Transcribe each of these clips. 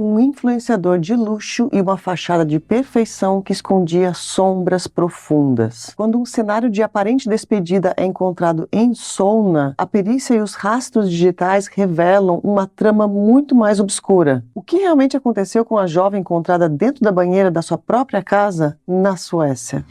Um influenciador de luxo e uma fachada de perfeição que escondia sombras profundas. Quando um cenário de aparente despedida é encontrado em Solna, a perícia e os rastros digitais revelam uma trama muito mais obscura. O que realmente aconteceu com a jovem encontrada dentro da banheira da sua própria casa na Suécia?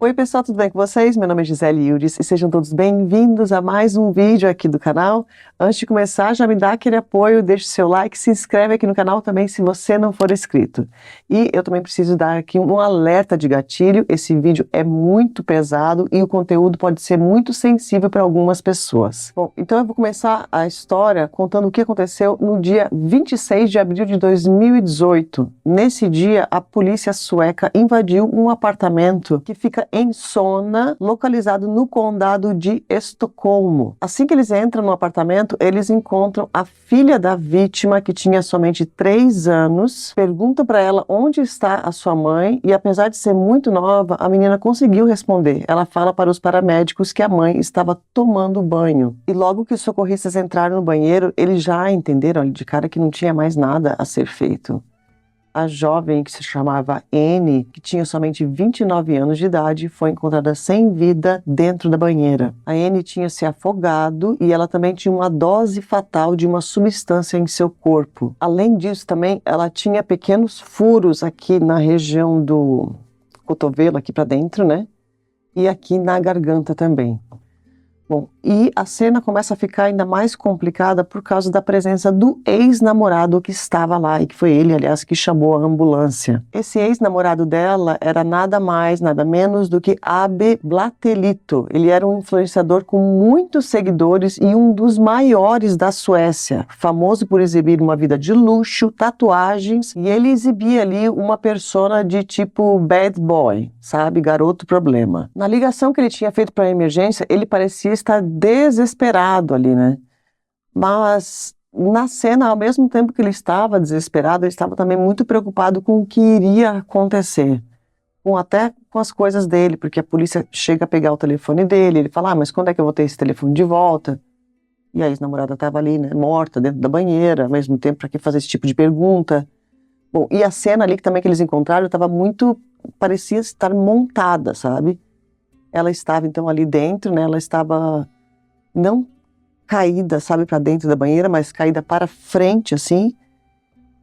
Oi pessoal, tudo bem com vocês? Meu nome é Gisele Ildes e sejam todos bem-vindos a mais um vídeo aqui do canal. Antes de começar, já me dá aquele apoio, deixe seu like, se inscreve aqui no canal também se você não for inscrito. E eu também preciso dar aqui um alerta de gatilho, esse vídeo é muito pesado e o conteúdo pode ser muito sensível para algumas pessoas. Bom, então eu vou começar a história contando o que aconteceu no dia 26 de abril de 2018. Nesse dia, a polícia sueca invadiu um apartamento que fica em Solna, localizado no condado de Estocolmo. Assim que eles entram no apartamento, eles encontram a filha da vítima, que tinha somente 3 anos, perguntam para ela onde está a sua mãe e, apesar de ser muito nova, a menina conseguiu responder. Ela fala para os paramédicos que a mãe estava tomando banho. E logo que os socorristas entraram no banheiro, eles já entenderam de cara que não tinha mais nada a ser feito. A jovem, que se chamava Annie, que tinha somente 29 anos de idade, foi encontrada sem vida dentro da banheira. A Annie tinha se afogado e ela também tinha uma dose fatal de uma substância em seu corpo. Além disso, também, ela tinha pequenos furos aqui na região do cotovelo, aqui para dentro, né? E aqui na garganta também. Bom, e a cena começa a ficar ainda mais complicada por causa da presença do ex-namorado que estava lá, e que foi ele, aliás, que chamou a ambulância. Esse ex-namorado dela era nada mais, nada menos do que Abe Blattelito. Ele era um influenciador com muitos seguidores e um dos maiores da Suécia, famoso por exibir uma vida de luxo, tatuagens, e ele exibia ali uma persona de tipo bad boy, sabe, garoto problema. Na ligação que ele tinha feito para a emergência, ele parecia estar desesperado ali, né? Mas na cena, ao mesmo tempo que ele estava desesperado, ele estava também muito preocupado com o que iria acontecer, até com as coisas dele, porque a polícia chega a pegar o telefone dele, ele fala, mas quando é que eu vou ter esse telefone de volta? E a ex-namorada estava ali, né, morta dentro da banheira, ao mesmo tempo, para que fazer esse tipo de pergunta? Bom, e a cena ali também que eles encontraram estava muito, parecia estar montada, sabe? Ela estava, então, ali dentro, né? Ela estava não caída, sabe, para dentro da banheira, mas caída para frente, assim.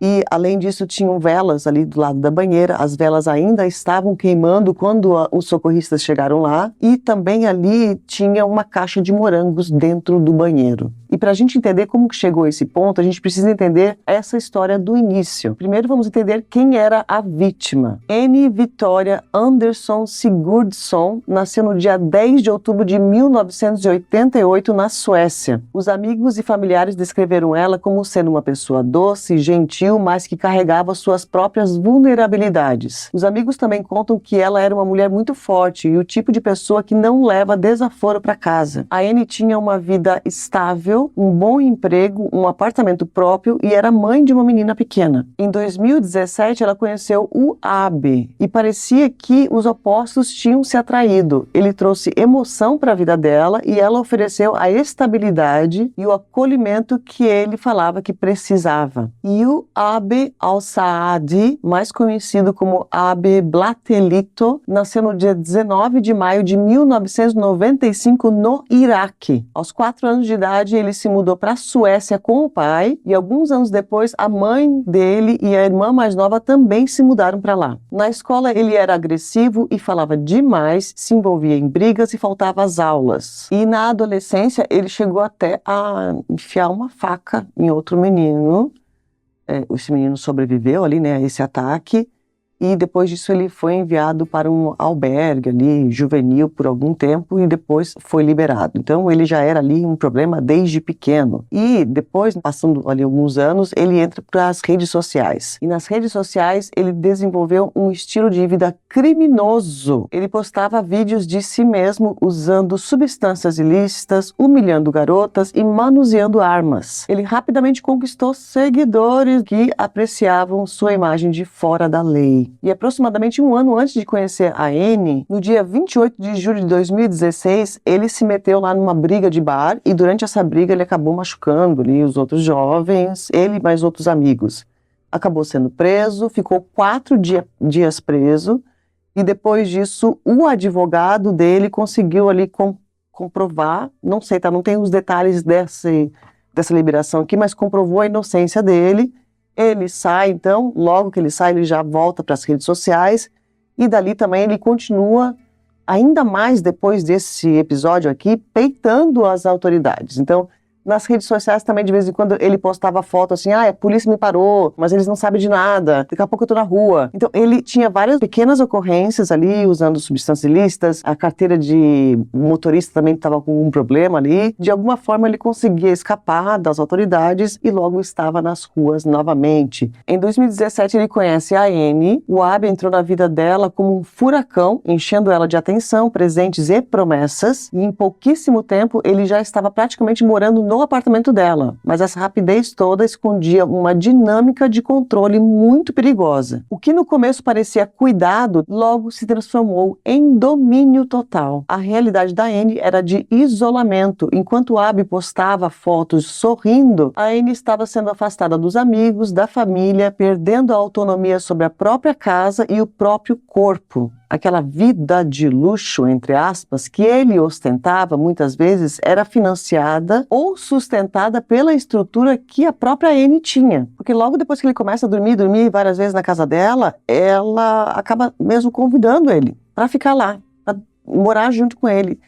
E, além disso, tinham velas ali do lado da banheira. As velas ainda estavam queimando quando os socorristas chegaram lá. E também ali tinha uma caixa de morangos dentro do banheiro. E para a gente entender como que chegou a esse ponto, a gente precisa entender essa história do início. Primeiro vamos entender quem era a vítima. Annie Victoria Anderson Sigurdsson nasceu no dia 10 de outubro de 1988 na Suécia. Os amigos e familiares descreveram ela como sendo uma pessoa doce, gentil, mas que carregava suas próprias vulnerabilidades. Os amigos também contam que ela era uma mulher muito forte e o tipo de pessoa que não leva desaforo para casa. A Annie tinha uma vida estável, um bom emprego, um apartamento próprio e era mãe de uma menina pequena. Em 2017, ela conheceu o Abe e parecia que os opostos tinham se atraído. Ele trouxe emoção para a vida dela e ela ofereceu a estabilidade e o acolhimento que ele falava que precisava. E o Abe Al-Saadi, mais conhecido como Abe Blattelito, nasceu no dia 19 de maio de 1995 no Iraque. Aos 4 anos de idade, ele se mudou para a Suécia com o pai e alguns anos depois a mãe dele e a irmã mais nova também se mudaram para lá. Na escola ele era agressivo e falava demais, se envolvia em brigas e faltava às aulas. E na adolescência ele chegou até a enfiar uma faca em outro menino. Esse menino sobreviveu ali, né, a esse ataque. E depois disso ele foi enviado para um albergue ali, juvenil, por algum tempo e depois foi liberado. Então ele já era ali um problema desde pequeno. E depois, passando ali alguns anos, ele entra para as redes sociais. E nas redes sociais ele desenvolveu um estilo de vida criminoso. Ele postava vídeos de si mesmo usando substâncias ilícitas, humilhando garotas e manuseando armas. Ele rapidamente conquistou seguidores que apreciavam sua imagem de fora da lei. Abi. E aproximadamente um ano antes de conhecer a Annie, no dia 28 de julho de 2016, ele se meteu lá numa briga de bar e durante essa briga ele acabou machucando ali os outros jovens, ele e mais outros amigos. Acabou sendo preso, ficou 4 dias preso e depois disso o advogado dele conseguiu ali comprovar, não sei, tá, não tem os detalhes dessa liberação aqui, mas comprovou a inocência dele. Ele sai, então, logo que ele sai, ele já volta para as redes sociais e dali também ele continua, ainda mais depois desse episódio aqui, peitando as autoridades. Então, nas redes sociais também, de vez em quando, ele postava foto assim, a polícia me parou, mas eles não sabem de nada, daqui a pouco eu tô na rua. Então, ele tinha várias pequenas ocorrências ali, usando substâncias ilícitas, a carteira de motorista também estava com um problema ali. De alguma forma, ele conseguia escapar das autoridades e logo estava nas ruas novamente. Em 2017, ele conhece a Annie, o Abi entrou na vida dela como um furacão, enchendo ela de atenção, presentes e promessas, e em pouquíssimo tempo, ele já estava praticamente morando no apartamento dela, mas essa rapidez toda escondia uma dinâmica de controle muito perigosa. O que no começo parecia cuidado, logo se transformou em domínio total. A realidade da Annie era de isolamento. Enquanto Abi postava fotos sorrindo, a Annie estava sendo afastada dos amigos, da família, perdendo a autonomia sobre a própria casa e o próprio corpo. Aquela vida de luxo, entre aspas, que ele ostentava muitas vezes era financiada ou sustentada pela estrutura que a própria Annie tinha. Porque logo depois que ele começa a dormir várias vezes na casa dela, ela acaba mesmo convidando ele para ficar lá, para morar junto com ele.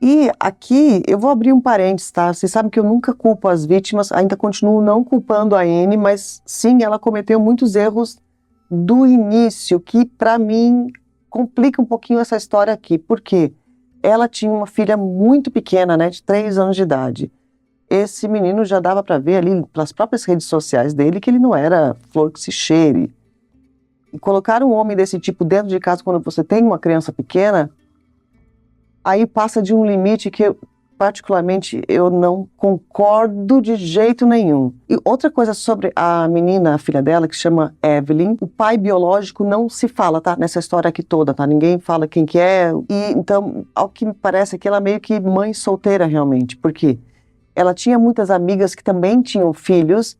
E aqui eu vou abrir um parênteses, tá? Vocês sabem que eu nunca culpo as vítimas, ainda continuo não culpando a Annie, mas sim, ela cometeu muitos erros do início que, para mim, complica um pouquinho essa história aqui, porque ela tinha uma filha muito pequena, né, de 3 anos de idade. Esse menino já dava para ver ali pelas próprias redes sociais dele que ele não era flor que se cheire. E colocar um homem desse tipo dentro de casa quando você tem uma criança pequena, aí passa de um limite que particularmente eu não concordo de jeito nenhum. E outra coisa sobre a menina, a filha dela, que se chama Evelyn, o pai biológico não se fala, tá? Nessa história aqui toda, tá? Ninguém fala quem que é. E então, ao que me parece que ela é meio que mãe solteira realmente, porque ela tinha muitas amigas que também tinham filhos.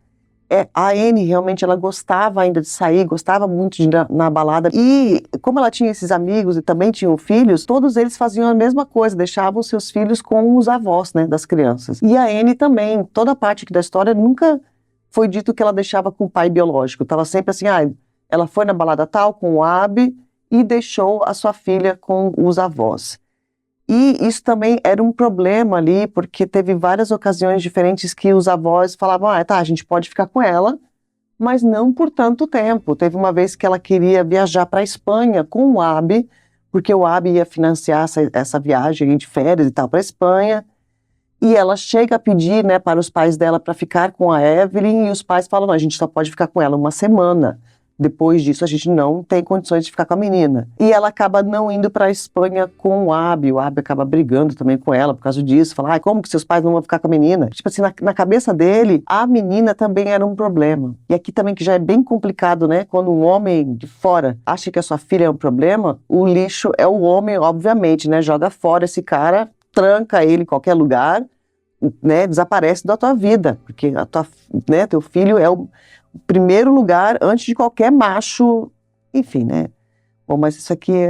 A Annie realmente ela gostava ainda de sair, gostava muito de ir na balada. E como ela tinha esses amigos e também tinham filhos, todos eles faziam a mesma coisa, deixavam seus filhos com os avós, né, das crianças. E a Annie também, toda a parte aqui da história nunca foi dito que ela deixava com o pai biológico. Estava sempre assim, ela foi na balada tal com o Abi e deixou a sua filha com os avós. E isso também era um problema ali, porque teve várias ocasiões diferentes que os avós falavam, a gente pode ficar com ela, mas não por tanto tempo. Teve uma vez que ela queria viajar para a Espanha com o Abi, porque o Abi ia financiar essa viagem de férias e tal para a Espanha, e ela chega a pedir, né, para os pais dela para ficar com a Evelyn, e os pais falam, não, a gente só pode ficar com ela uma semana. Depois disso, a gente não tem condições de ficar com a menina. E ela acaba não indo para a Espanha com o Abi acaba brigando também com ela por causa disso. Fala, como que seus pais não vão ficar com a menina? Tipo assim, na cabeça dele, a menina também era um problema. E aqui também que já é bem complicado, né? Quando um homem de fora acha que a sua filha é um problema, o lixo é o homem, obviamente, né? Joga fora esse cara, tranca ele em qualquer lugar, né? Desaparece da tua vida, porque teu filho é o primeiro lugar antes de qualquer macho, enfim, né? Bom, mas isso aqui é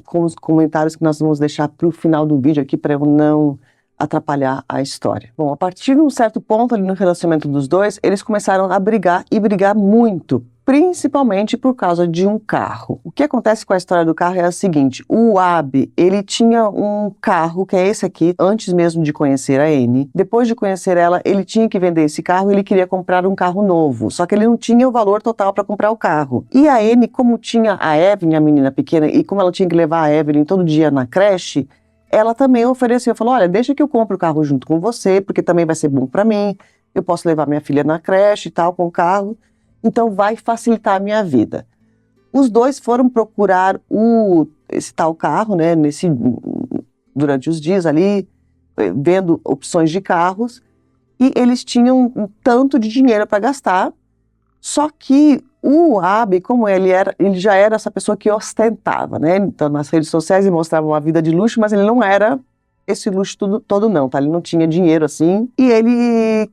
com os comentários que nós vamos deixar para o final do vídeo aqui para eu não atrapalhar a história. Bom, a partir de um certo ponto ali no relacionamento dos dois, eles começaram a brigar e brigar muito, principalmente por causa de um carro. O que acontece com a história do carro é o seguinte, o Abi, ele tinha um carro, que é esse aqui, antes mesmo de conhecer a Annie. Depois de conhecer ela, ele tinha que vender esse carro e ele queria comprar um carro novo, só que ele não tinha o valor total para comprar o carro. E a Annie, como tinha a Evelyn, a menina pequena, e como ela tinha que levar a Evelyn todo dia na creche, ela também ofereceu, falou, olha, deixa que eu compre o carro junto com você, porque também vai ser bom para mim, eu posso levar minha filha na creche e tal, com o carro, então vai facilitar a minha vida. Os dois foram procurar esse tal carro, né, durante os dias ali, vendo opções de carros, e eles tinham um tanto de dinheiro para gastar, só que o Abi, como ele já era essa pessoa que ostentava, né? Então, nas redes sociais ele mostrava uma vida de luxo, mas ele não era esse luxo todo não, tá? Ele não tinha dinheiro assim, e ele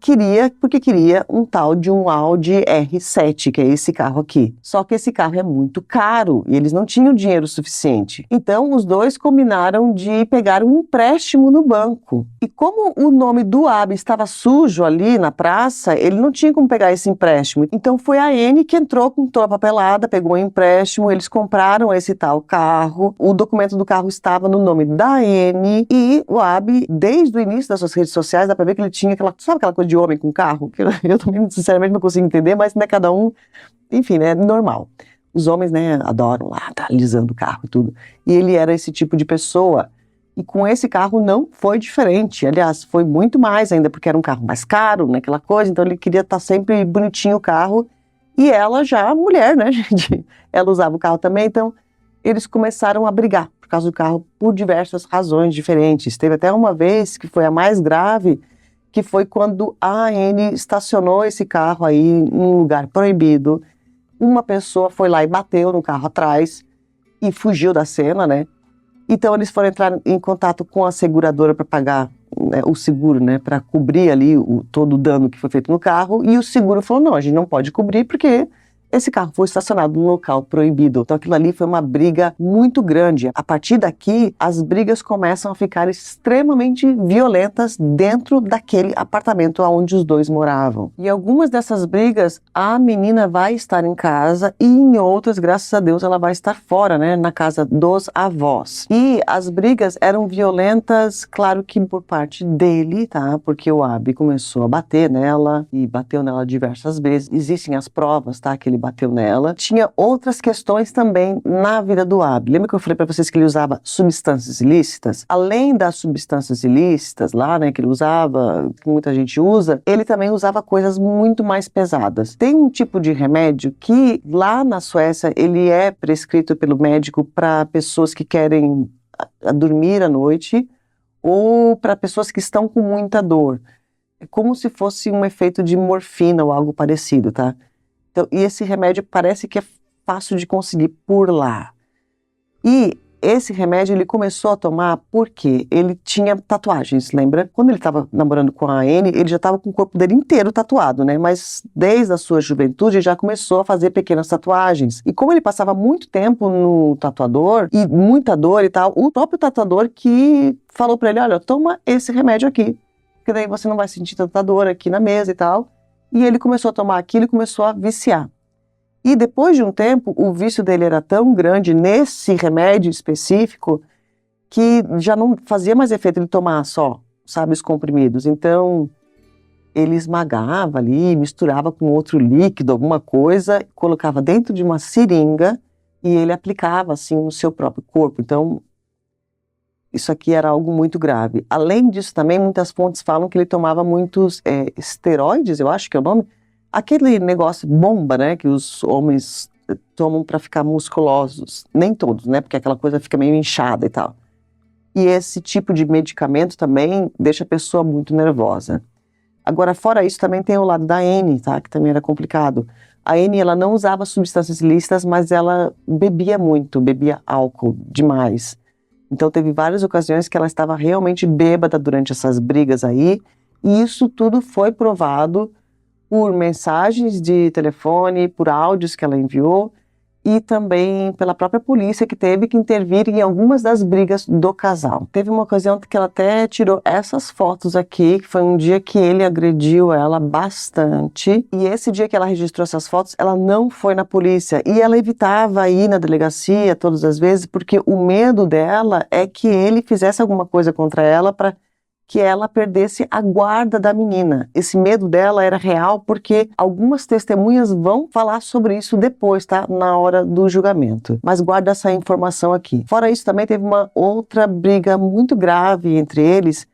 porque queria um tal de um Audi R7, que é esse carro aqui. Só que esse carro é muito caro, e eles não tinham dinheiro suficiente. Então, os dois combinaram de pegar um empréstimo no banco. E como o nome do Abi estava sujo ali na praça, ele não tinha como pegar esse empréstimo. Então, foi a Anne que entrou com toda a papelada, pegou um empréstimo, eles compraram esse tal carro, o documento do carro estava no nome da Anne, e o Abi, desde o início das suas redes sociais, dá pra ver que ele tinha sabe aquela coisa de homem com carro? Que eu também, sinceramente, não consigo entender, mas né, cada um, enfim, né, normal. Os homens, né, adoram lá, tá alisando o carro e tudo. E ele era esse tipo de pessoa. E com esse carro não foi diferente. Aliás, foi muito mais ainda, porque era um carro mais caro, né, aquela coisa. Então ele queria estar sempre bonitinho o carro. E ela já, mulher, né, gente? Ela usava o carro também, então eles começaram a brigar por causa do carro por diversas razões diferentes. Teve até uma vez que foi a mais grave, que foi quando a Anne estacionou esse carro aí em um lugar proibido. Uma pessoa foi lá e bateu no carro atrás e fugiu da cena, né? Então eles foram entrar em contato com a seguradora para pagar, né, o seguro, né, para cobrir ali todo o dano que foi feito no carro. E o seguro falou, não, a gente não pode cobrir porque esse carro foi estacionado num local proibido. Então aquilo ali foi uma briga muito grande. A partir daqui, as brigas começam a ficar extremamente violentas dentro daquele apartamento onde os dois moravam. E algumas dessas brigas, a menina vai estar em casa e em outras, graças a Deus, ela vai estar fora, né, na casa dos avós. E as brigas eram violentas, claro que por parte dele, tá? Porque o Abi começou a bater nela e bateu nela diversas vezes. Existem as provas, tá? Que ele bateu nela. Tinha outras questões também na vida do Abi. Lembra que eu falei para vocês que ele usava substâncias ilícitas? Além das substâncias ilícitas lá, né, que ele usava, que muita gente usa, ele também usava coisas muito mais pesadas. Tem um tipo de remédio que lá na Suécia ele é prescrito pelo médico para pessoas que querem dormir à noite ou para pessoas que estão com muita dor. É como se fosse um efeito de morfina ou algo parecido, tá? Então, e esse remédio parece que é fácil de conseguir por lá. E esse remédio ele começou a tomar porque ele tinha tatuagens, lembra? Quando ele estava namorando com a Anne, ele já estava com o corpo dele inteiro tatuado, né? Mas desde a sua juventude já começou a fazer pequenas tatuagens. E como ele passava muito tempo no tatuador, e muita dor e tal, o próprio tatuador que falou para ele, olha, toma esse remédio aqui, porque daí você não vai sentir tanta dor aqui na mesa e tal. E ele começou a tomar aquilo e começou a viciar. E depois de um tempo, o vício dele era tão grande nesse remédio específico que já não fazia mais efeito ele tomar só, sabe, os comprimidos. Então, ele esmagava ali, misturava com outro líquido, alguma coisa, colocava dentro de uma seringa e ele aplicava assim no seu próprio corpo. Então, isso aqui era algo muito grave. Além disso também, muitas fontes falam que ele tomava muitos esteroides, eu acho que é o nome, aquele negócio bomba, né, que os homens tomam para ficar musculosos. Nem todos, né, porque aquela coisa fica meio inchada e tal. E esse tipo de medicamento também deixa a pessoa muito nervosa. Agora, fora isso, também tem o lado da Anne, tá, que também era complicado. A Anne, ela não usava substâncias ilícitas, mas ela bebia muito, bebia álcool demais. Então teve várias ocasiões que ela estava realmente bêbada durante essas brigas aí, e isso tudo foi provado por mensagens de telefone, por áudios que ela enviou, e também pela própria polícia que teve que intervir em algumas das brigas do casal. Teve uma ocasião que ela até tirou essas fotos aqui, que foi um dia que ele agrediu ela bastante, e esse dia que ela registrou essas fotos, ela não foi na polícia, e ela evitava ir na delegacia todas as vezes, porque o medo dela é que ele fizesse alguma coisa contra ela para que ela perdesse a guarda da menina. Esse medo dela era real porque algumas testemunhas vão falar sobre isso depois, tá? Na hora do julgamento. Mas guarda essa informação aqui. Fora isso, também teve uma outra briga muito grave entre eles,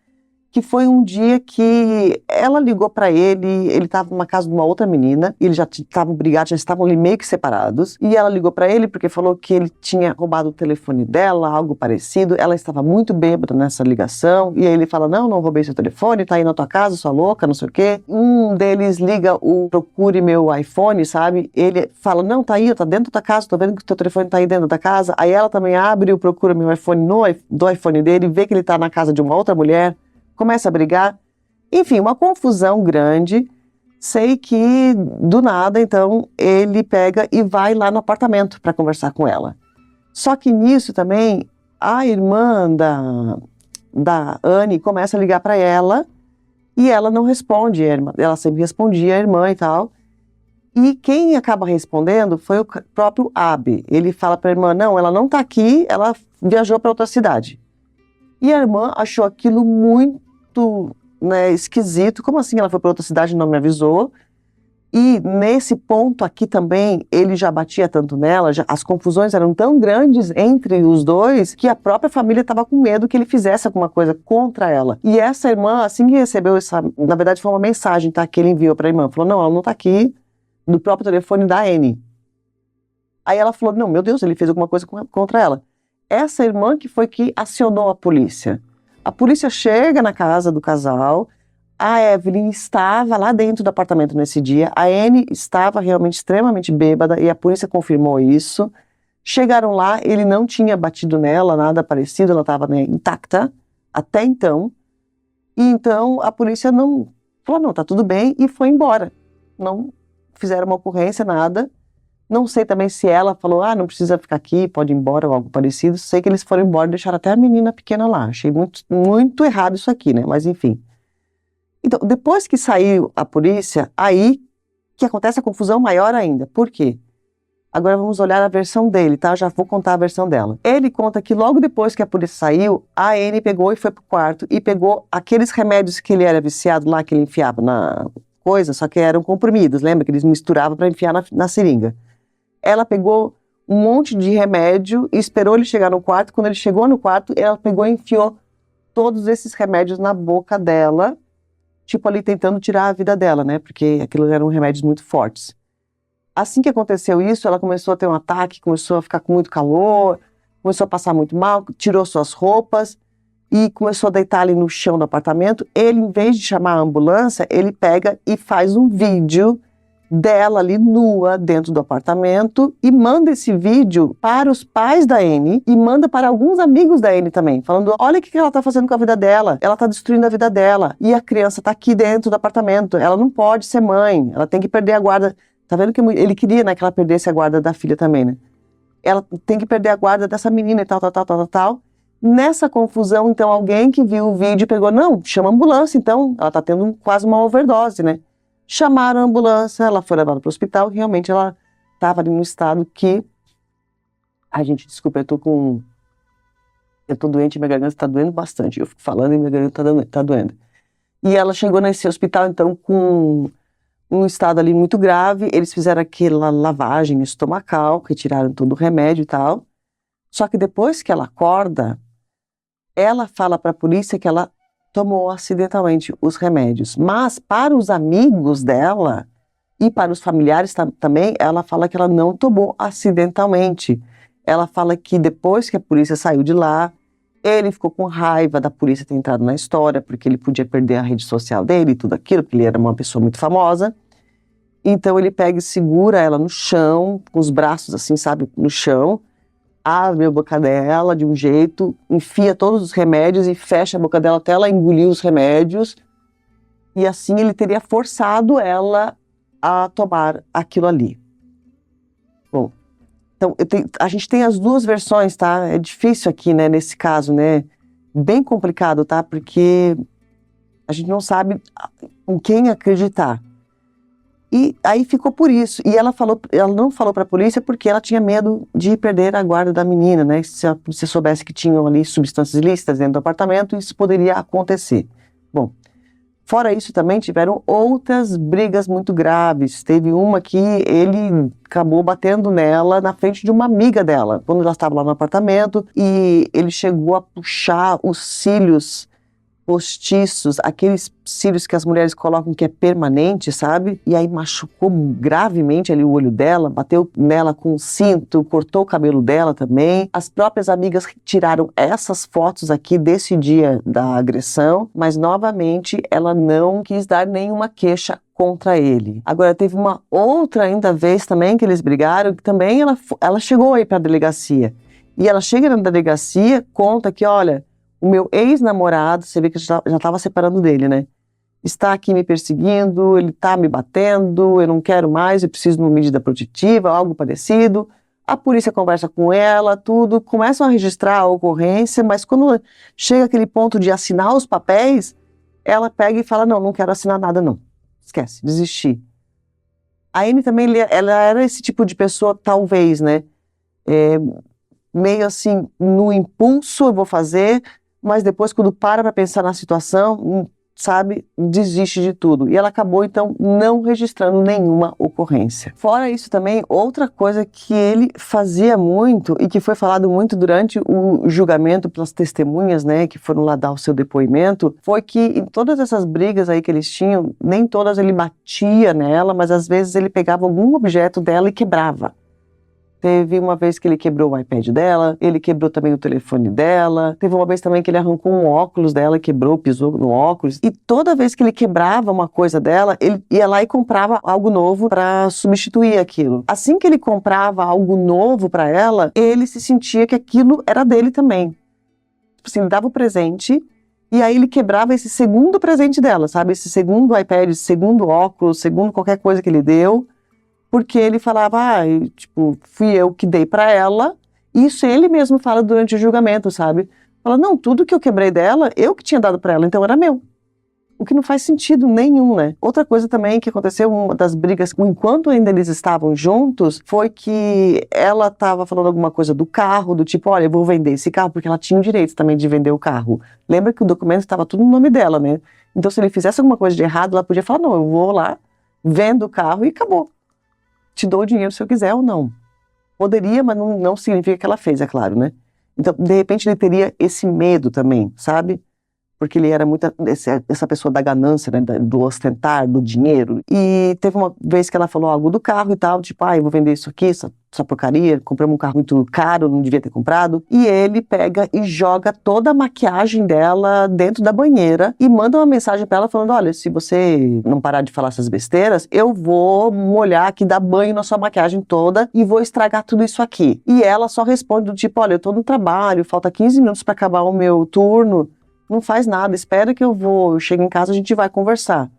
que foi um dia que ela ligou para ele estava numa casa de uma outra menina, e eles já estavam brigados, já estavam ali meio que separados, e ela ligou para ele porque falou que ele tinha roubado o telefone dela, algo parecido, ela estava muito bêbada nessa ligação, e aí ele fala, não roubei seu telefone, tá aí na tua casa, sua louca, não sei o quê. Um deles liga o procure meu iPhone, sabe? Ele fala, não, tá aí, tá dentro da casa, tô vendo que o teu telefone tá aí dentro da casa. Aí ela também abre o procura meu iPhone do iPhone dele, vê que ele tá na casa de uma outra mulher, começa a brigar, enfim, uma confusão grande. Sei que, do nada, então, ele pega e vai lá no apartamento para conversar com ela. Só que nisso também, a irmã da Anne começa a ligar para ela, e ela não responde, ela sempre respondia a irmã e tal. E quem acaba respondendo foi o próprio Abe. Ele fala para a irmã, não, ela não está aqui, ela viajou para outra cidade. E a irmã achou aquilo muito, né, esquisito. Como assim ela foi para outra cidade e não me avisou? E nesse ponto aqui também, ele já batia tanto nela, as confusões eram tão grandes entre os dois, que a própria família estava com medo que ele fizesse alguma coisa contra ela. E essa irmã, assim que recebeu essa, na verdade foi uma mensagem, tá, que ele enviou para a irmã, falou, não, ela não está aqui, do próprio telefone da Anne. Aí ela falou, não, meu Deus, ele fez alguma coisa contra ela. Essa irmã que foi que acionou a polícia. A polícia chega na casa do casal, a Evelyn estava lá dentro do apartamento nesse dia, a Anne estava realmente extremamente bêbada e a polícia confirmou isso. Chegaram lá, ele não tinha batido nela, nada parecido, ela estava, né, intacta até então. E então a polícia não falou, não, tá tudo bem, e foi embora. Não fizeram uma ocorrência, nada. Não sei também se ela falou, não precisa ficar aqui, pode ir embora ou algo parecido. Sei que eles foram embora e deixaram até a menina pequena lá. Achei muito, muito errado isso aqui, né? Mas enfim. Então, depois que saiu a polícia, aí que acontece a confusão maior ainda. Por quê? Agora vamos olhar a versão dele, tá? Já vou contar a versão dela. Ele conta que logo depois que a polícia saiu, a Anne pegou e foi pro quarto e pegou aqueles remédios que ele era viciado lá, que ele enfiava na coisa, só que eram comprimidos, lembra? Que eles misturavam para enfiar na seringa. Ela pegou um monte de remédio e esperou ele chegar no quarto. Quando ele chegou no quarto, ela pegou e enfiou todos esses remédios na boca dela, tipo ali tentando tirar a vida dela, né? Porque aquilo eram remédios muito fortes. Assim que aconteceu isso, ela começou a ter um ataque, começou a ficar com muito calor, começou a passar muito mal, tirou suas roupas e começou a deitar ali no chão do apartamento. Ele, em vez de chamar a ambulância, ele pega e faz um vídeo dela ali nua dentro do apartamento e manda esse vídeo para os pais da Anne e manda para alguns amigos da Anne também, falando, olha o que ela está fazendo com a vida dela, ela está destruindo a vida dela e a criança está aqui dentro do apartamento, ela não pode ser mãe, ela tem que perder a guarda. Tá vendo que ele queria, né, que ela perdesse a guarda da filha também, né? Ela tem que perder a guarda dessa menina e tal. Nessa confusão, então, alguém que viu o vídeo pegou, não, chama a ambulância, então, ela tá tendo quase uma overdose, né? Chamaram a ambulância, ela foi levada para o hospital, e realmente ela estava ali num estado que... Ai, gente, desculpa, eu tô doente, minha garganta tá doendo bastante, eu fico falando e minha garganta tá doendo. E ela chegou nesse hospital, então, com um estado ali muito grave, eles fizeram aquela lavagem estomacal, retiraram todo o remédio e tal, só que depois que ela acorda, ela fala para a polícia que ela tomou acidentalmente os remédios, mas para os amigos dela e para os familiares também, ela fala que ela não tomou acidentalmente. Ela fala que depois que a polícia saiu de lá, ele ficou com raiva da polícia ter entrado na história, porque ele podia perder a rede social dele e tudo aquilo, porque ele era uma pessoa muito famosa. Então ele pega e segura ela no chão, com os braços assim, sabe, no chão, abre a boca dela de um jeito, enfia todos os remédios e fecha a boca dela até ela engolir os remédios. E assim ele teria forçado ela a tomar aquilo ali. Bom, então a gente tem as duas versões, tá? É difícil aqui, né, nesse caso, né? Bem complicado, tá? Porque a gente não sabe em quem acreditar. E aí ficou por isso. E ela não falou para a polícia porque ela tinha medo de perder a guarda da menina, né? Se a polícia soubesse que tinham ali substâncias ilícitas dentro do apartamento, isso poderia acontecer. Bom, fora isso também tiveram outras brigas muito graves. Teve uma que ele acabou batendo nela na frente de uma amiga dela, quando ela estava lá no apartamento, e ele chegou a puxar os cílios postiços, aqueles cílios que as mulheres colocam que é permanente, sabe? E aí machucou gravemente ali o olho dela, bateu nela com o cinto, cortou o cabelo dela também. As próprias amigas tiraram essas fotos aqui desse dia da agressão, mas novamente ela não quis dar nenhuma queixa contra ele. Agora, teve uma outra ainda vez também que eles brigaram, que também ela chegou aí para a delegacia. E ela chega na delegacia, conta que, olha, o meu ex-namorado, você vê que já estava separando dele, né? Está aqui me perseguindo, ele está me batendo, eu não quero mais, eu preciso de uma medida protetiva, algo parecido. A polícia conversa com ela, tudo, começam a registrar a ocorrência, mas quando chega aquele ponto de assinar os papéis, ela pega e fala, não, não quero assinar nada não. Esquece, desistir. A Anne também, ela era esse tipo de pessoa, talvez, né? Meio assim, no impulso eu vou fazer, mas depois quando para pensar na situação, sabe, desiste de tudo. E ela acabou, então, não registrando nenhuma ocorrência. Fora isso também, outra coisa que ele fazia muito e que foi falado muito durante o julgamento pelas testemunhas, né, que foram lá dar o seu depoimento, foi que em todas essas brigas aí que eles tinham, nem todas ele batia nela, mas às vezes ele pegava algum objeto dela e quebrava. Teve uma vez que ele quebrou o iPad dela, ele quebrou também o telefone dela, teve uma vez também que ele arrancou um óculos dela, quebrou, pisou no óculos, e toda vez que ele quebrava uma coisa dela, ele ia lá e comprava algo novo para substituir aquilo. Assim que ele comprava algo novo para ela, ele se sentia que aquilo era dele também. Tipo assim, ele dava o presente, e aí ele quebrava esse segundo presente dela, sabe? Esse segundo iPad, esse segundo óculos, segundo qualquer coisa que ele deu, porque ele falava, tipo, fui eu que dei pra ela, isso ele mesmo fala durante o julgamento, sabe? Fala, não, tudo que eu quebrei dela, eu que tinha dado pra ela, então era meu. O que não faz sentido nenhum, né? Outra coisa também que aconteceu, uma das brigas, enquanto ainda eles estavam juntos, foi que ela estava falando alguma coisa do carro, do tipo, olha, eu vou vender esse carro, porque ela tinha o direito também de vender o carro. Lembra que o documento estava tudo no nome dela, né? Então se ele fizesse alguma coisa de errado, ela podia falar, não, eu vou lá, vendo o carro e acabou. Te dou o dinheiro se eu quiser ou não. Poderia, mas não significa que ela fez, é claro, né? Então, de repente, ele teria esse medo também, sabe? Porque ele era muito essa pessoa da ganância, né? Do ostentar, do dinheiro. E teve uma vez que ela falou algo do carro e tal, tipo, eu vou vender isso aqui, essa porcaria, compramos um carro muito caro, não devia ter comprado. E ele pega e joga toda a maquiagem dela dentro da banheira e manda uma mensagem pra ela falando, olha, se você não parar de falar essas besteiras, eu vou molhar aqui, dar banho na sua maquiagem toda e vou estragar tudo isso aqui. E ela só responde do tipo, olha, eu tô no trabalho, falta 15 minutos pra acabar o meu turno, não faz nada, espera que eu chego em casa, a gente vai conversar.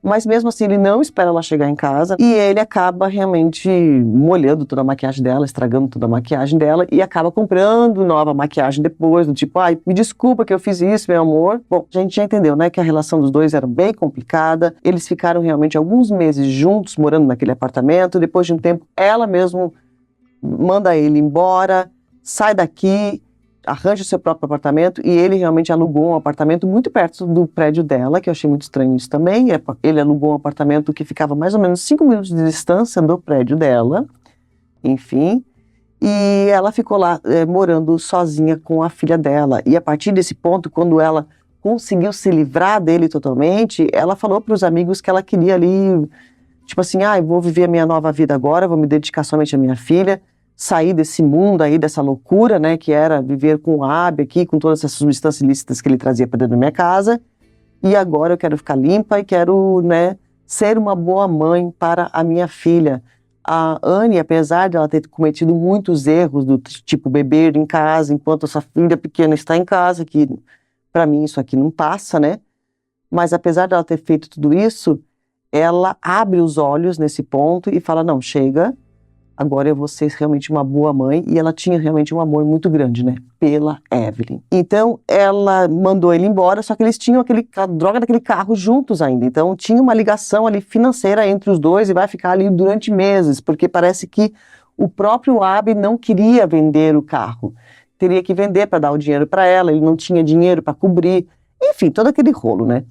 Mas mesmo assim, ele não espera ela chegar em casa e ele acaba realmente molhando toda a maquiagem dela, estragando toda a maquiagem dela e acaba comprando nova maquiagem depois, do tipo, me desculpa que eu fiz isso, meu amor. Bom, a gente já entendeu, né, que a relação dos dois era bem complicada, eles ficaram realmente alguns meses juntos, morando naquele apartamento, depois de um tempo, ela mesmo manda ele embora, sai daqui, arranja o seu próprio apartamento e ele realmente alugou um apartamento muito perto do prédio dela, que eu achei muito estranho isso também. Ele alugou um apartamento que ficava mais ou menos 5 minutos de distância do prédio dela, enfim, e ela ficou lá morando sozinha com a filha dela. E a partir desse ponto, quando ela conseguiu se livrar dele totalmente, ela falou para os amigos que ela queria ali, tipo assim, eu vou viver a minha nova vida agora, vou me dedicar somente à minha filha, sair desse mundo aí, dessa loucura, né, que era viver com o Abi aqui, com todas essas substâncias ilícitas que ele trazia para dentro da minha casa, e agora eu quero ficar limpa e quero, né, ser uma boa mãe para a minha filha. A Anne, apesar de ela ter cometido muitos erros, do tipo beber em casa, enquanto a sua filha pequena está em casa, que para mim isso aqui não passa, né, mas apesar dela ter feito tudo isso, ela abre os olhos nesse ponto e fala, não, chega, agora eu vou ser realmente uma boa mãe, e ela tinha realmente um amor muito grande, né, pela Evelyn. Então, ela mandou ele embora, só que eles tinham a droga daquele carro juntos ainda, então tinha uma ligação ali financeira entre os dois e vai ficar ali durante meses, porque parece que o próprio Abi não queria vender o carro, teria que vender para dar o dinheiro para ela, ele não tinha dinheiro para cobrir, enfim, todo aquele rolo, né.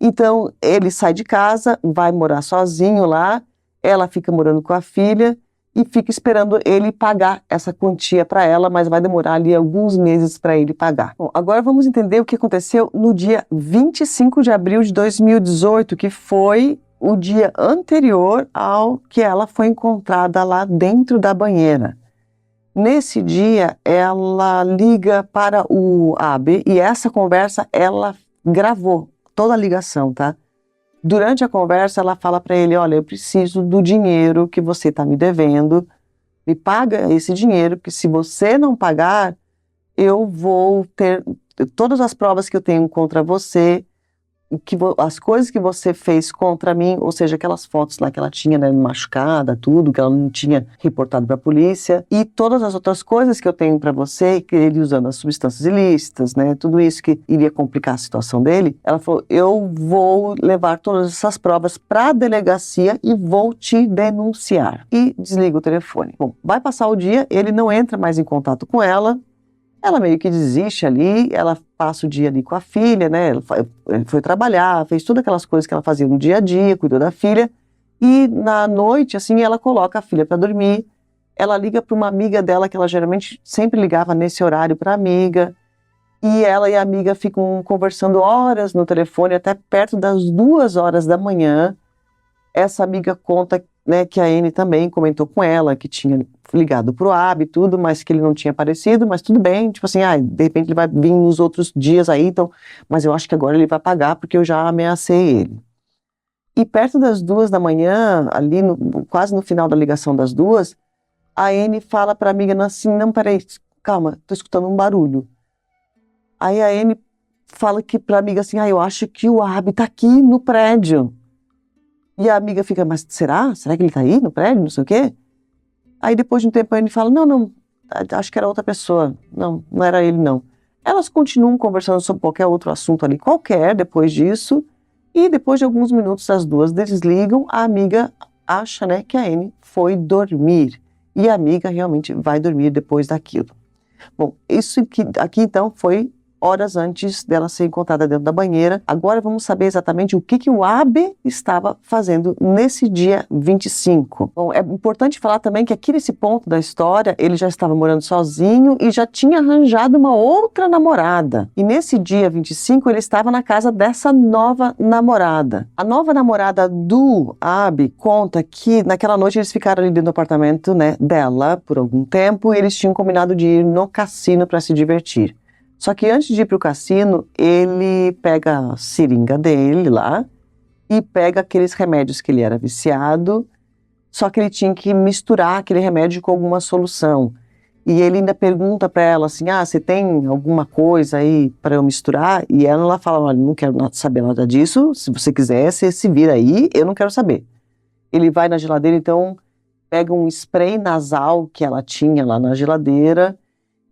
Então, ele sai de casa, vai morar sozinho lá, ela fica morando com a filha, e fica esperando ele pagar essa quantia para ela, mas vai demorar ali alguns meses para ele pagar. Bom, agora vamos entender o que aconteceu no dia 25 de abril de 2018, que foi o dia anterior ao que ela foi encontrada lá dentro da banheira. Nesse dia, ela liga para o Abe e essa conversa ela gravou toda a ligação, tá? Durante a conversa, ela fala para ele, olha, eu preciso do dinheiro que você está me devendo, me paga esse dinheiro, porque se você não pagar, eu vou ter todas as provas que eu tenho contra você, as coisas que você fez contra mim, ou seja, aquelas fotos lá que ela tinha, né, machucada, tudo, que ela não tinha reportado para a polícia, e todas as outras coisas que eu tenho para você, que ele usando as substâncias ilícitas, né, tudo isso que iria complicar a situação dele, ela falou, eu vou levar todas essas provas para a delegacia e vou te denunciar. E desliga o telefone. Bom, vai passar o dia, ele não entra mais em contato com ela, ela meio que desiste ali, ela passa o dia ali com a filha, né? Ele foi trabalhar, fez todas aquelas coisas que ela fazia no dia a dia, cuidou da filha. E na noite, assim, ela coloca a filha para dormir. Ela liga para uma amiga dela, que ela geralmente sempre ligava nesse horário para a amiga. E ela e a amiga ficam conversando horas no telefone, até perto das 2 horas da manhã. Essa amiga conta, né, que a Anne também comentou com ela, que tinha ligado pro Abe e tudo, mas que ele não tinha aparecido, mas tudo bem, tipo assim, de repente ele vai vir nos outros dias aí, então, mas eu acho que agora ele vai pagar porque eu já ameacei ele. E perto das 2 da manhã, ali quase no final da ligação das 2, a Anne fala pra amiga assim, não, peraí, calma, tô escutando um barulho. Aí a Anne fala que pra amiga assim, eu acho que o Abe tá aqui no prédio. E a amiga fica, mas será? Será que ele tá aí no prédio? Não sei o quê. Aí depois de um tempo ele fala, não, acho que era outra pessoa. Não era ele não. Elas continuam conversando sobre qualquer outro assunto ali, qualquer, depois disso. E depois de alguns minutos as duas desligam, a amiga acha, né, que a Anne foi dormir. E a amiga realmente vai dormir depois daquilo. Bom, isso aqui então foi horas antes dela ser encontrada dentro da banheira. Agora vamos saber exatamente o que o Abe estava fazendo nesse dia 25. Bom, é importante falar também que aqui nesse ponto da história, ele já estava morando sozinho e já tinha arranjado uma outra namorada. E nesse dia 25, ele estava na casa dessa nova namorada. A nova namorada do Abe conta que naquela noite eles ficaram ali dentro do apartamento, né, dela por algum tempo e eles tinham combinado de ir no cassino para se divertir. Só que antes de ir para o cassino, ele pega a seringa dele lá e pega aqueles remédios que ele era viciado, só que ele tinha que misturar aquele remédio com alguma solução. E ele ainda pergunta para ela assim, você tem alguma coisa aí para eu misturar? E ela fala, olha, não quero saber nada disso, se você quiser, você se vira aí, eu não quero saber. Ele vai na geladeira, então pega um spray nasal que ela tinha lá na geladeira,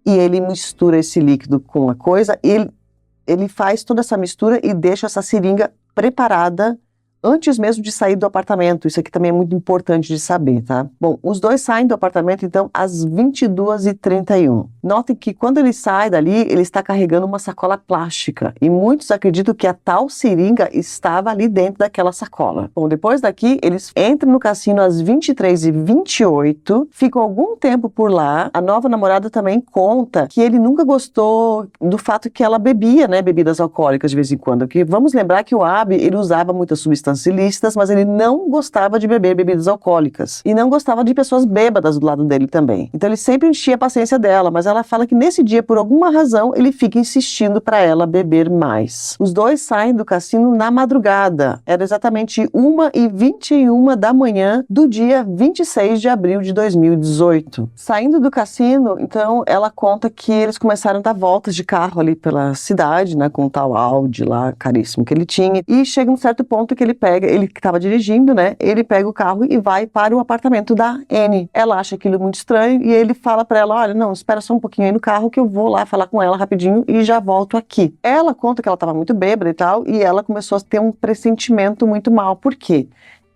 e ele mistura esse líquido com a coisa, ele faz toda essa mistura e deixa essa seringa preparada antes mesmo de sair do apartamento. Isso aqui também é muito importante de saber, tá? Bom, os dois saem do apartamento, então, às 22h31. Notem que quando ele sai dali, ele está carregando uma sacola plástica. E muitos acreditam que a tal seringa estava ali dentro daquela sacola. Bom, depois daqui, eles entram no cassino às 23h28, ficam algum tempo por lá. A nova namorada também conta que ele nunca gostou do fato que ela bebia, né, bebidas alcoólicas de vez em quando. Porque vamos lembrar que o Abe, ele usava muitas substâncias ilícitas, mas ele não gostava de beber bebidas alcoólicas. E não gostava de pessoas bêbadas do lado dele também. Então ele sempre enchia a paciência dela, mas ela fala que nesse dia, por alguma razão, ele fica insistindo para ela beber mais. Os dois saem do cassino na madrugada. Era exatamente 1h21 da manhã do dia 26 de abril de 2018. Saindo do cassino, então, ela conta que eles começaram a dar voltas de carro ali pela cidade, né, com o tal Audi lá, caríssimo que ele tinha, e chega um certo ponto que ele que estava dirigindo, né, ele pega o carro e vai para o apartamento da Anne. Ela acha aquilo muito estranho e ele fala para ela, olha, não, espera só um pouquinho aí no carro que eu vou lá falar com ela rapidinho e já volto aqui. Ela conta que ela estava muito bêbada e tal, e ela começou a ter um pressentimento muito mal. Por quê?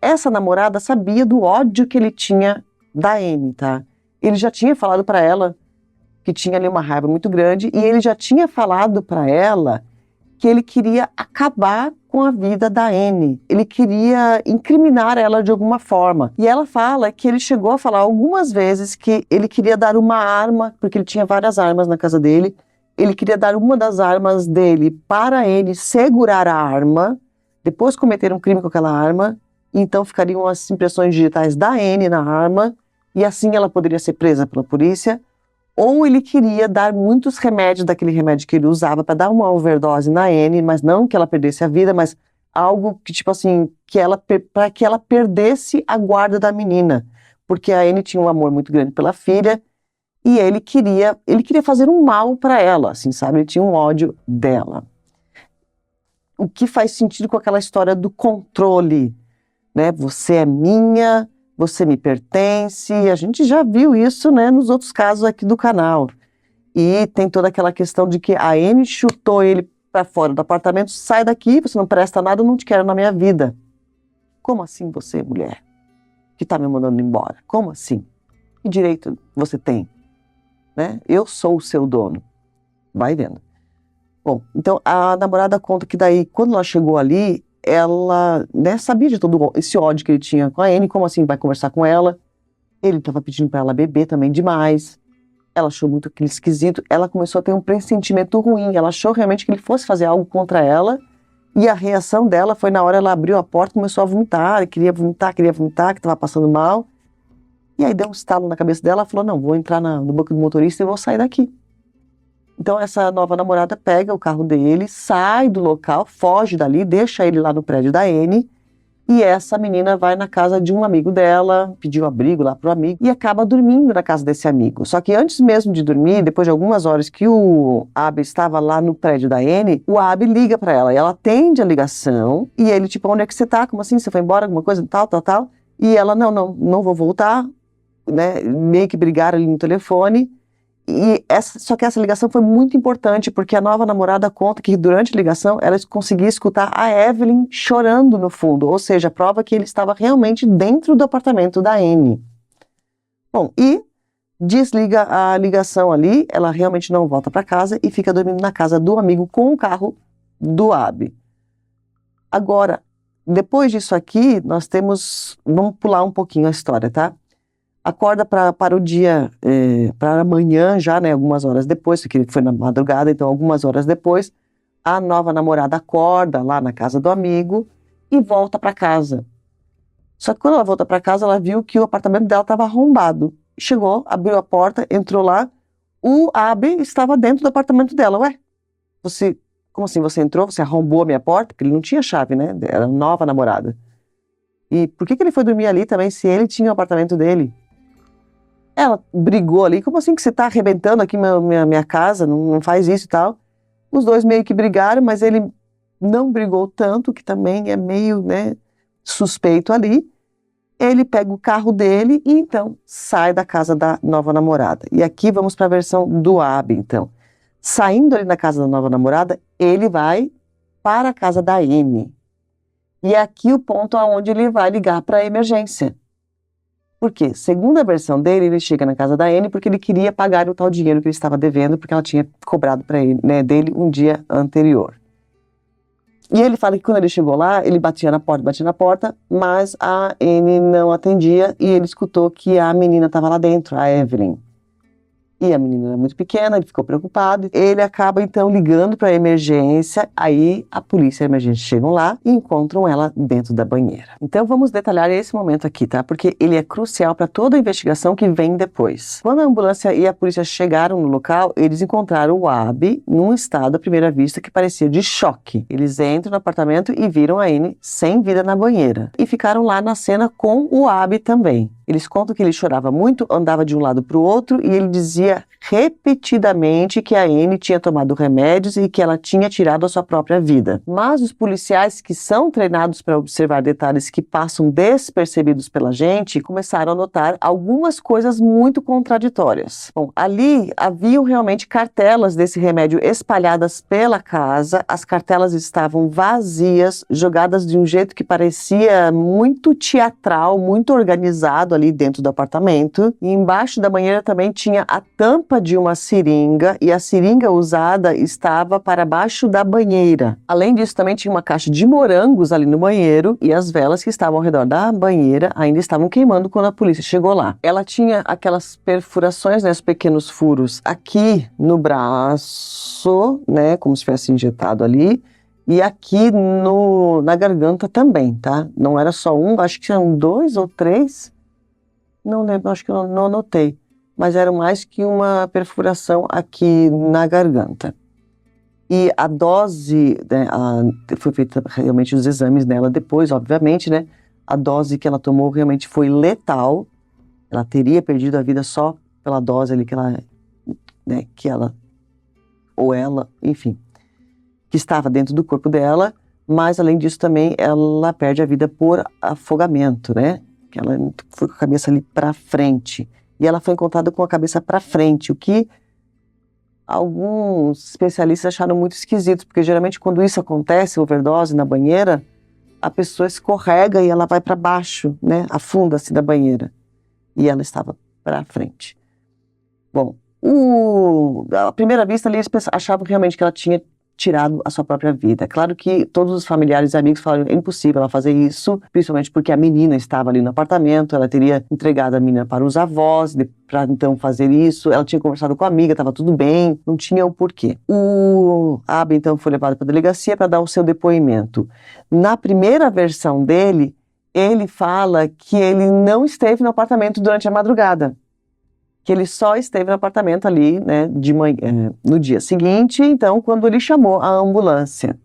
Essa namorada sabia do ódio que ele tinha da Anne, tá? Ele já tinha falado para ela que tinha ali uma raiva muito grande e ele já tinha falado para ela que ele queria acabar com a vida da Anne. Ele queria incriminar ela de alguma forma. E ela fala que ele chegou a falar algumas vezes que ele queria dar uma arma, porque ele tinha várias armas na casa dele, ele queria dar uma das armas dele para a Anne segurar a arma, depois cometer um crime com aquela arma, então ficariam as impressões digitais da Anne na arma, e assim ela poderia ser presa pela polícia. Ou ele queria dar muitos remédios, daquele remédio que ele usava para dar uma overdose na Anne, mas não que ela perdesse a vida, mas algo que, tipo assim, para que ela perdesse a guarda da menina. Porque a Anne tinha um amor muito grande pela filha, e ele queria fazer um mal para ela, assim, sabe? Ele tinha um ódio dela. O que faz sentido com aquela história do controle, né? Você é minha, você me pertence. A gente já viu isso, né, nos outros casos aqui do canal. E tem toda aquela questão de que a Anne chutou ele para fora do apartamento, sai daqui, você não presta nada, eu não te quero na minha vida. Como assim você, mulher, que está me mandando embora? Como assim? Que direito você tem? Né? Eu sou o seu dono. Vai vendo. Bom, então a namorada conta que daí, quando ela chegou ali, ela, né, sabia de todo esse ódio que ele tinha com a Anne. Como assim vai conversar com ela? Ele estava pedindo para ela beber também demais. Ela achou muito aquele esquisito. Ela começou a ter um pressentimento ruim. Ela achou realmente que ele fosse fazer algo contra ela. E a reação dela foi na hora ela abriu a porta e começou a vomitar. Queria vomitar, que estava passando mal. E aí deu um estalo na cabeça dela, ela falou, não, vou entrar no banco do motorista e vou sair daqui. Então essa nova namorada pega o carro dele, sai do local, foge dali, deixa ele lá no prédio da Anne, e essa menina vai na casa de um amigo dela, pediu abrigo lá pro amigo, e acaba dormindo na casa desse amigo. Só que antes mesmo de dormir, depois de algumas horas que o Abby estava lá no prédio da Anne, o Abby liga pra ela, e ela atende a ligação, e ele tipo, onde é que você tá? Como assim? Você foi embora? Alguma coisa? Tal. E ela, não vou voltar, né? Meio que brigaram ali no telefone. Só que essa ligação foi muito importante, porque a nova namorada conta que durante a ligação ela conseguia escutar a Evelyn chorando no fundo, ou seja, prova que ele estava realmente dentro do apartamento da Anne. Bom, e desliga a ligação ali, ela realmente não volta para casa e fica dormindo na casa do amigo com o carro do Abby. Agora, depois disso aqui, vamos pular um pouquinho a história, tá? Acorda para o dia, para amanhã já, né, algumas horas depois, porque foi na madrugada, então algumas horas depois, a nova namorada acorda lá na casa do amigo e volta para casa. Só que quando ela volta para casa, ela viu que o apartamento dela estava arrombado. Chegou, abriu a porta, entrou lá, o Abby estava dentro do apartamento dela. Ué, como assim você entrou? Você arrombou a minha porta? Porque ele não tinha chave, né? Era nova namorada. E por que ele foi dormir ali também, se ele tinha o apartamento dele? Ela brigou ali, como assim que você está arrebentando aqui minha casa, não faz isso e tal. Os dois meio que brigaram, mas ele não brigou tanto, que também é meio, né, suspeito ali. Ele pega o carro dele e então sai da casa da nova namorada. E aqui vamos para a versão do Abby, então. Saindo ali da casa da nova namorada, ele vai para a casa da Anne. E é aqui o ponto onde ele vai ligar para a emergência. Porque, segundo a versão dele, ele chega na casa da Anne porque ele queria pagar o tal dinheiro que ele estava devendo, porque ela tinha cobrado para ele, né, dele um dia anterior. E ele fala que quando ele chegou lá, ele batia na porta, mas a Anne não atendia e ele escutou que a menina estava lá dentro, a Evelyn. E a menina era muito pequena, ele ficou preocupado. Ele acaba então ligando para a emergência, aí a polícia e a emergência chegam lá e encontram ela dentro da banheira. Então vamos detalhar esse momento aqui, tá? Porque ele é crucial para toda a investigação que vem depois. Quando a ambulância e a polícia chegaram no local, eles encontraram o Abby num estado à primeira vista que parecia de choque. Eles entram no apartamento e viram a Anne sem vida na banheira. E ficaram lá na cena com o Abby também. Eles contam que ele chorava muito, andava de um lado para o outro e ele dizia repetidamente que a Anne tinha tomado remédios e que ela tinha tirado a sua própria vida. Mas os policiais que são treinados para observar detalhes que passam despercebidos pela gente, começaram a notar algumas coisas muito contraditórias. Bom, ali haviam realmente cartelas desse remédio espalhadas pela casa, as cartelas estavam vazias, jogadas de um jeito que parecia muito teatral, muito organizado ali dentro do apartamento, e embaixo da banheira também tinha a tampa de uma seringa, e a seringa usada estava para baixo da banheira. Além disso, também tinha uma caixa de morangos ali no banheiro, e as velas que estavam ao redor da banheira ainda estavam queimando quando a polícia chegou lá. Ela tinha aquelas perfurações, né, os pequenos furos aqui no braço, né, como se tivesse injetado ali, e aqui na garganta também, tá? Não era só um, acho que eram 2 ou 3, não lembro, acho que eu não anotei, mas era mais que uma perfuração aqui na garganta. E a dose, né, foi feita realmente os exames nela depois, obviamente, né? A dose que ela tomou realmente foi letal. Ela teria perdido a vida só pela dose ali enfim, que estava dentro do corpo dela, mas além disso também ela perde a vida por afogamento, né? Que ela foi com a cabeça ali para frente. E ela foi encontrada com a cabeça para frente, o que alguns especialistas acharam muito esquisito, porque geralmente quando isso acontece, overdose na banheira, a pessoa escorrega e ela vai para baixo, né? Afunda-se da banheira. E ela estava para frente. Bom, à primeira vista ali eles achavam realmente que ela tinha tirado a sua própria vida. Claro que todos os familiares e amigos falaram, é impossível ela fazer isso, principalmente porque a menina estava ali no apartamento, ela teria entregado a menina para os avós, para então fazer isso, ela tinha conversado com a amiga, estava tudo bem, não tinha o porquê. O Abe então foi levado para a delegacia para dar o seu depoimento. Na primeira versão dele, ele fala que ele não esteve no apartamento durante a madrugada, que ele só esteve no apartamento ali, né, de manhã, no dia seguinte, então, quando ele chamou a ambulância.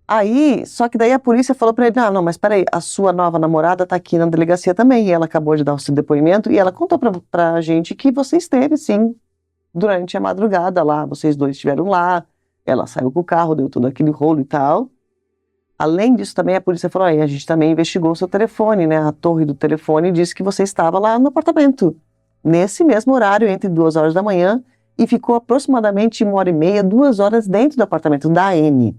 Aí, só que daí a polícia falou para ele, não, mas peraí, a sua nova namorada está aqui na delegacia também, e ela acabou de dar o seu depoimento, e ela contou para a gente que você esteve, sim, durante a madrugada lá, vocês dois estiveram lá, ela saiu com o carro, deu todo aquele rolo e tal. Além disso, também a polícia falou, a gente também investigou o seu telefone, né, a torre do telefone disse que você estava lá no apartamento, nesse mesmo horário, entre 2 horas da manhã, e ficou aproximadamente 1h30, 2 horas dentro do apartamento da Anne.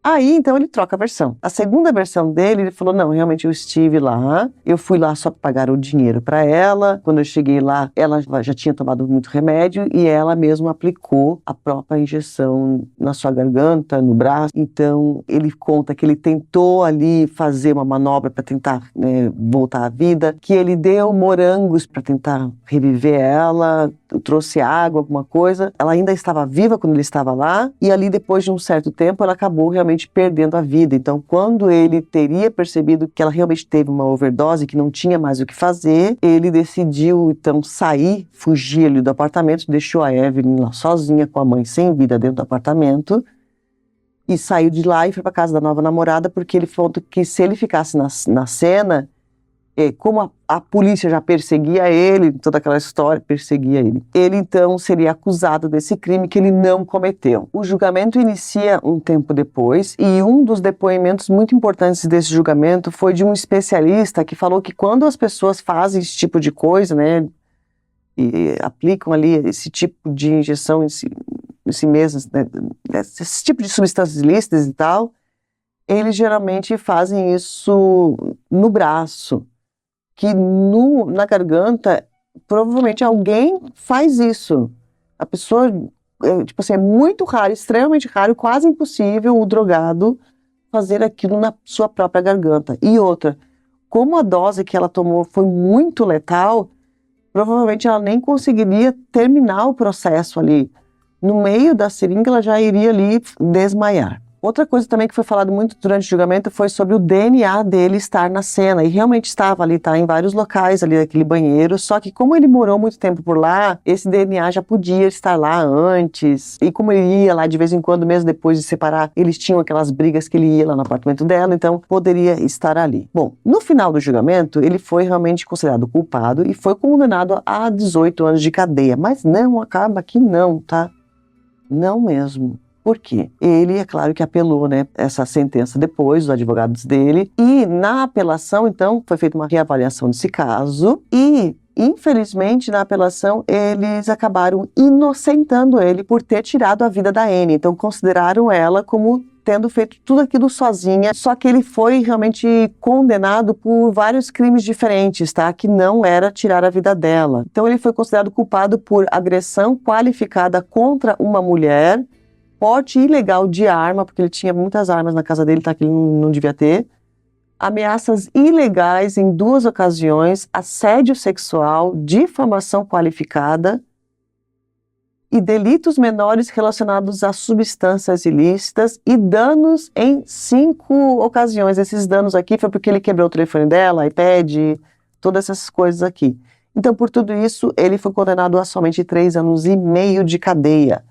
Aí, então, ele troca a versão. A segunda versão dele, ele falou, não, realmente eu estive lá, eu fui lá só para pagar o dinheiro para ela, quando eu cheguei lá, ela já tinha tomado muito remédio e ela mesma aplicou a própria injeção na sua garganta, no braço. Então, ele conta que ele tentou ali fazer uma manobra para tentar, né, voltar à vida, que ele deu morangos para tentar reviver ela, trouxe água, alguma coisa. Ela ainda estava viva quando ele estava lá, e ali depois de um certo tempo ela acabou realmente perdendo a vida. Então, quando ele teria percebido que ela realmente teve uma overdose, que não tinha mais o que fazer, ele decidiu então sair, fugir ali do apartamento, deixou a Evelyn lá sozinha com a mãe sem vida dentro do apartamento, e saiu de lá e foi para casa da nova namorada, porque ele falou que se ele ficasse na cena, como a polícia já perseguia ele, toda aquela história perseguia ele, ele então seria acusado desse crime que ele não cometeu. O julgamento inicia um tempo depois, e um dos depoimentos muito importantes desse julgamento foi de um especialista que falou que quando as pessoas fazem esse tipo de coisa, né, e aplicam ali esse tipo de injeção em si mesmos, né, esse tipo de substâncias ilícitas e tal, eles geralmente fazem isso no braço, que na garganta, provavelmente alguém faz isso. A pessoa, tipo assim, é muito raro, extremamente raro, quase impossível o drogado fazer aquilo na sua própria garganta. E outra, como a dose que ela tomou foi muito letal, provavelmente ela nem conseguiria terminar o processo ali. No meio da seringa, ela já iria ali desmaiar. Outra coisa também que foi falado muito durante o julgamento foi sobre o DNA dele estar na cena, e realmente estava ali, tá, em vários locais ali daquele banheiro, só que como ele morou muito tempo por lá, esse DNA já podia estar lá antes, e como ele ia lá de vez em quando, mesmo depois de separar, eles tinham aquelas brigas que ele ia lá no apartamento dela, então poderia estar ali. Bom, no final do julgamento, ele foi realmente considerado culpado e foi condenado a 18 anos de cadeia, mas não acaba aqui não, tá? Não mesmo. Por quê? Ele, é claro que apelou, né, essa sentença depois, os advogados dele, e na apelação, então, foi feita uma reavaliação desse caso, e, infelizmente, na apelação, eles acabaram inocentando ele por ter tirado a vida da Anne, então consideraram ela como tendo feito tudo aquilo sozinha, só que ele foi realmente condenado por vários crimes diferentes, tá? Que não era tirar a vida dela. Então ele foi considerado culpado por agressão qualificada contra uma mulher, porte ilegal de arma, porque ele tinha muitas armas na casa dele, tá? Que ele não devia ter. Ameaças ilegais em 2 ocasiões, assédio sexual, difamação qualificada e delitos menores relacionados a substâncias ilícitas e danos em 5 ocasiões. Esses danos aqui foi porque ele quebrou o telefone dela, iPad, todas essas coisas aqui. Então, por tudo isso, ele foi condenado a somente 3 anos e meio de cadeia.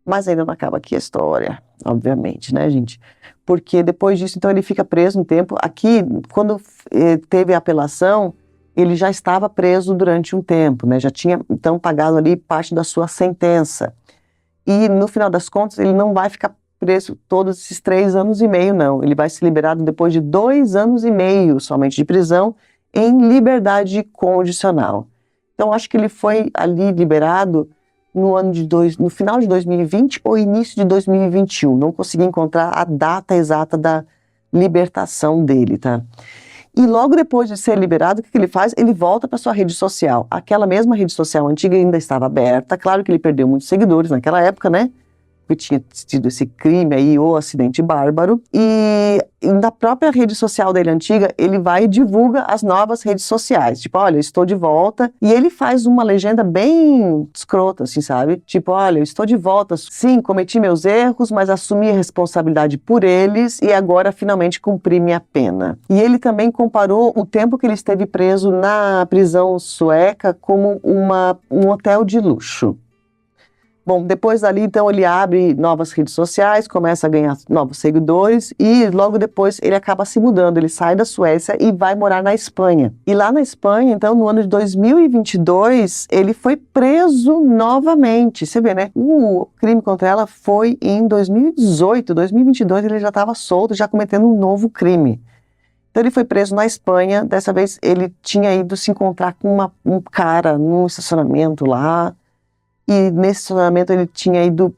Mas ainda não acaba aqui a história, obviamente, né, gente? Porque depois disso, então, ele fica preso um tempo. Aqui, quando teve a apelação, ele já estava preso durante um tempo, né? Já tinha, então, pagado ali parte da sua sentença. E, no final das contas, ele não vai ficar preso todos esses 3 anos e meio, não. Ele vai ser liberado depois de 2 anos e meio somente de prisão, em liberdade condicional. Então, acho que ele foi ali liberado no final de 2020 ou início de 2021. Não consegui encontrar a data exata da libertação dele, tá? E logo depois de ser liberado, o que ele faz? Ele volta para sua rede social. Aquela mesma rede social antiga ainda estava aberta. Claro que ele perdeu muitos seguidores naquela época, né? Porque tinha tido esse crime aí, ou acidente bárbaro. E na própria rede social dele antiga, ele vai e divulga as novas redes sociais. Tipo, olha, eu estou de volta. E ele faz uma legenda bem escrota, assim, sabe? Tipo, olha, eu estou de volta. Sim, cometi meus erros, mas assumi a responsabilidade por eles e agora finalmente cumpri minha pena. E ele também comparou o tempo que ele esteve preso na prisão sueca como um hotel de luxo. Bom, depois dali, então, ele abre novas redes sociais, começa a ganhar novos seguidores e logo depois ele acaba se mudando. Ele sai da Suécia e vai morar na Espanha. E lá na Espanha, então, no ano de 2022, ele foi preso novamente. Você vê, né? O crime contra ela foi em 2018. 2022 ele já estava solto, já cometendo um novo crime. Então ele foi preso na Espanha. Dessa vez ele tinha ido se encontrar com um cara num estacionamento lá. E nesse estacionamento ele tinha ido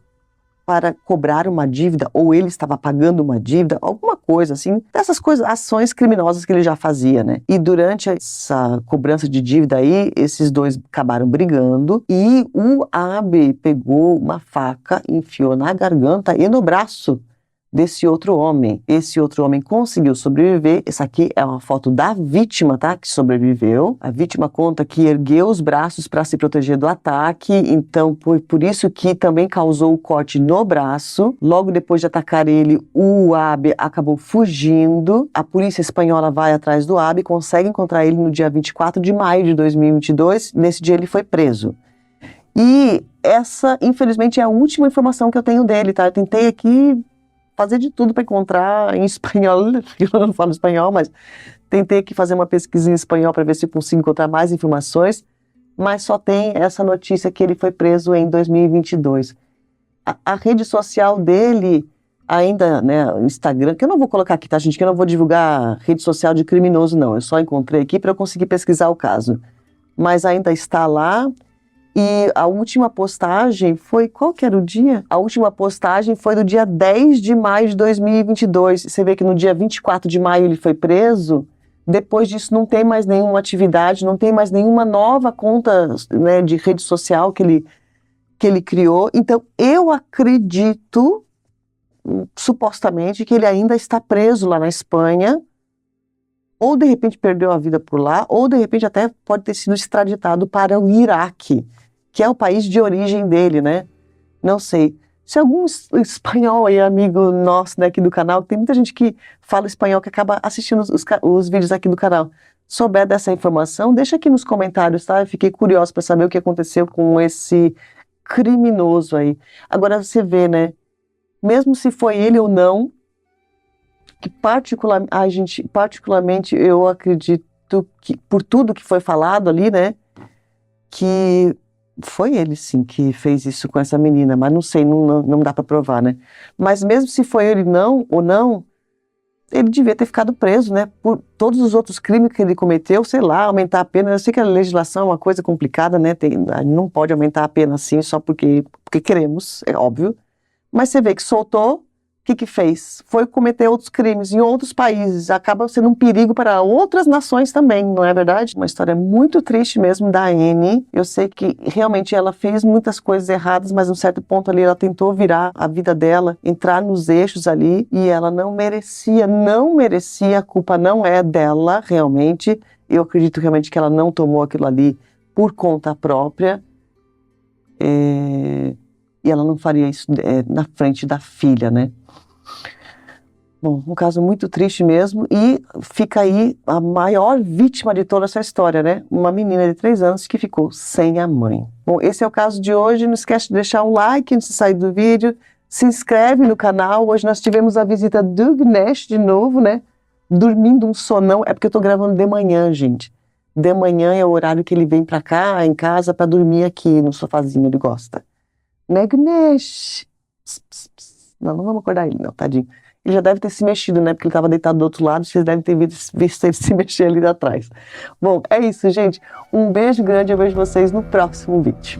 para cobrar uma dívida, ou ele estava pagando uma dívida, alguma coisa assim, dessas coisas, ações criminosas que ele já fazia, né? E durante essa cobrança de dívida aí, esses dois acabaram brigando e o Abe pegou uma faca, enfiou na garganta e no braço desse outro homem. Esse outro homem conseguiu sobreviver. Essa aqui é uma foto da vítima, tá? Que sobreviveu. A vítima conta que ergueu os braços para se proteger do ataque, então foi por isso que também causou o corte no braço. Logo depois de atacar ele, o Abe acabou fugindo. A polícia espanhola vai atrás do Abe, consegue encontrar ele no dia 24 de maio de 2022. Nesse dia ele foi preso. E essa, infelizmente, é a última informação que eu tenho dele, tá? Eu tentei aqui fazer de tudo para encontrar em espanhol, eu não falo espanhol, mas tentei aqui fazer uma pesquisa em espanhol para ver se eu consigo encontrar mais informações, mas só tem essa notícia que ele foi preso em 2022. A rede social dele, ainda, né, o Instagram, que eu não vou colocar aqui, tá, gente, que eu não vou divulgar rede social de criminoso, não, eu só encontrei aqui para eu conseguir pesquisar o caso, mas ainda está lá. E a última postagem foi, qual que era o dia? A última postagem foi do dia 10 de maio de 2022. Você vê que no dia 24 de maio ele foi preso. Depois disso não tem mais nenhuma atividade, não tem mais nenhuma nova conta, né, de rede social que ele criou. Então eu acredito, supostamente, que ele ainda está preso lá na Espanha. Ou de repente perdeu a vida por lá, ou de repente até pode ter sido extraditado para o Iraque, que é o país de origem dele, né? Não sei. Se algum espanhol aí, amigo nosso daqui do canal, tem muita gente que fala espanhol, que acaba assistindo os vídeos aqui do canal, souber dessa informação, deixa aqui nos comentários, tá? Eu fiquei curioso para saber o que aconteceu com esse criminoso aí. Agora você vê, né? Mesmo se foi ele ou não, que particularmente eu acredito que, por tudo que foi falado ali, né, que foi ele sim que fez isso com essa menina, mas não sei, não dá para provar, né, mas mesmo se foi ele ou não, ele devia ter ficado preso, né, por todos os outros crimes que ele cometeu, sei lá, aumentar a pena. Eu sei que a legislação é uma coisa complicada, né, não pode aumentar a pena assim só porque queremos, é óbvio, mas você vê que soltou, que fez? Foi cometer outros crimes em outros países, acaba sendo um perigo para outras nações também, não é verdade? Uma história muito triste mesmo da Annie. Eu sei que realmente ela fez muitas coisas erradas, mas em um certo ponto ali ela tentou virar a vida dela, entrar nos eixos ali, e ela não merecia, a culpa não é dela realmente. Eu acredito realmente que ela não tomou aquilo ali por conta própria, e ela não faria isso na frente da filha, né? Bom, um caso muito triste mesmo, e fica aí a maior vítima de toda essa história, né? Uma menina de 3 anos que ficou sem a mãe. Bom, esse é o caso de hoje. Não esquece de deixar um like antes de sair do vídeo, se inscreve no canal. Hoje nós tivemos a visita do Ganesh de novo, né? Dormindo um sonão, é porque eu tô gravando de manhã, gente. De manhã é o horário que ele vem pra cá, em casa, pra dormir aqui no sofazinho, ele gosta. Né, Ganesh? Pss, pss, pss. Não vamos acordar ele, não, tadinho. Ele já deve ter se mexido, né? Porque ele estava deitado do outro lado, vocês devem ter visto ele se mexer ali atrás. Bom, é isso, gente. Um beijo grande, eu vejo vocês no próximo vídeo.